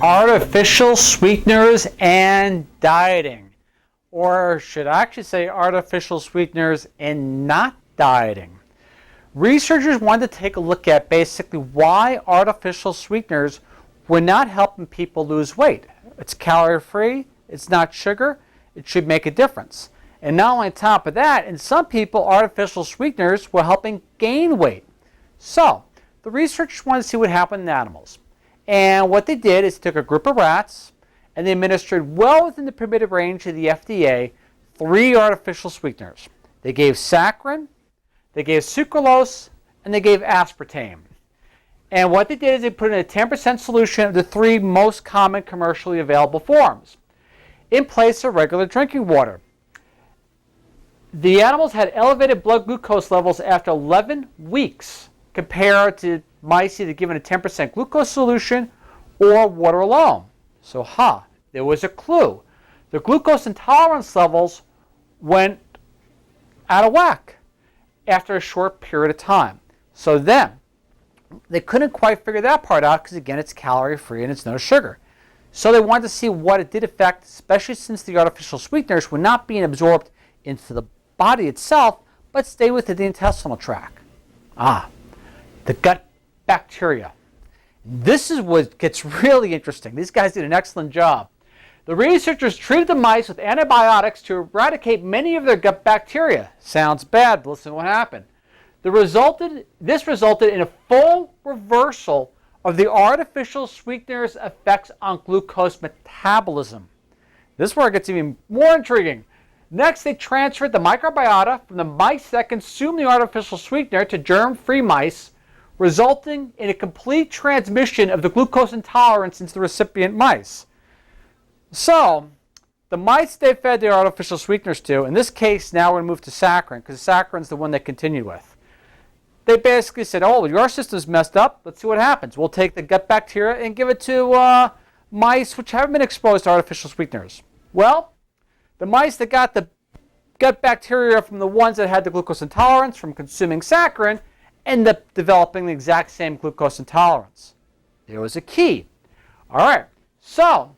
Artificial sweeteners and dieting. Or should I actually say artificial sweeteners and not dieting? Researchers wanted to take a look at basically why artificial sweeteners were not helping people lose weight. It's calorie free, it's not sugar, it should make a difference. And not only on top of that, in some people, artificial sweeteners were helping gain weight. So, the researchers wanted to see what happened in animals. And what they did is took a group of rats and they administered well within the permitted range of the FDA 3 artificial sweeteners. They gave saccharin, they gave sucralose, and they gave aspartame. And what they did is they put in a 10% solution of the 3 most common commercially available forms in place of regular drinking water. The animals had elevated blood glucose levels after 11 weeks compared to mice either given a 10% glucose solution or water alone. So, there was a clue. The glucose intolerance levels went out of whack after a short period of time. So then, they couldn't quite figure that part out because, again, it's calorie-free and it's no sugar. So they wanted to see what it did affect, especially since the artificial sweeteners were not being absorbed into the body itself, but stay within the intestinal tract. The gut bacteria. This is what gets really interesting. These guys did an excellent job. The researchers treated the mice with antibiotics to eradicate many of their gut bacteria. Sounds bad, but listen to what happened. This resulted in a full reversal of the artificial sweeteners' effects on glucose metabolism. This is where it gets even more intriguing. Next, they transferred the microbiota from the mice that consumed the artificial sweetener to germ-free mice, resulting in a complete transmission of the glucose intolerance into the recipient mice. So, the mice they fed the artificial sweeteners to, in this case now we're going to move to saccharin, because saccharin's the one they continued with. They basically said, oh, your system's messed up, let's see what happens. We'll take the gut bacteria and give it to mice which haven't been exposed to artificial sweeteners. Well, the mice that got the gut bacteria from the ones that had the glucose intolerance from consuming saccharin end up developing the exact same glucose intolerance. There was a key. All right, so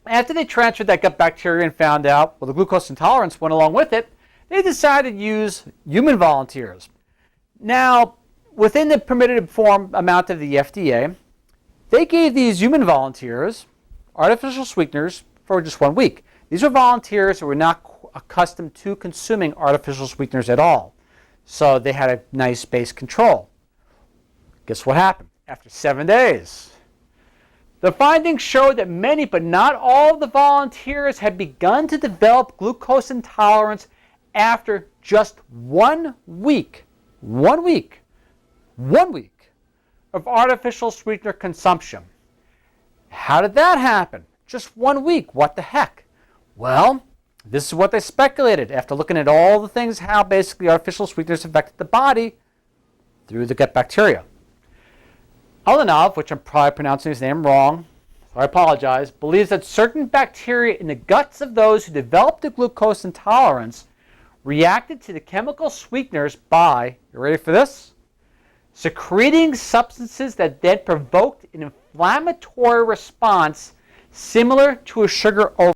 after they transferred that gut bacteria and found out, well, the glucose intolerance went along with it, they decided to use human volunteers. Now, within the permitted amount of the FDA, they gave these human volunteers artificial sweeteners for just 1 week. These were volunteers who were not accustomed to consuming artificial sweeteners at all. So they had a nice base control. Guess what happened? After 7 days, the findings showed that many, but not all of the volunteers had begun to develop glucose intolerance after just 1 week. 1 week. 1 week of artificial sweetener consumption. How did that happen? Just 1 week. What the heck? Well, this is what they speculated after looking at all the things, how basically artificial sweeteners affected the body through the gut bacteria. Alanov, which I'm probably pronouncing his name wrong, so I apologize, believes that certain bacteria in the guts of those who developed the glucose intolerance reacted to the chemical sweeteners by, you ready for this? Secreting substances that then provoked an inflammatory response similar to a sugar overdose.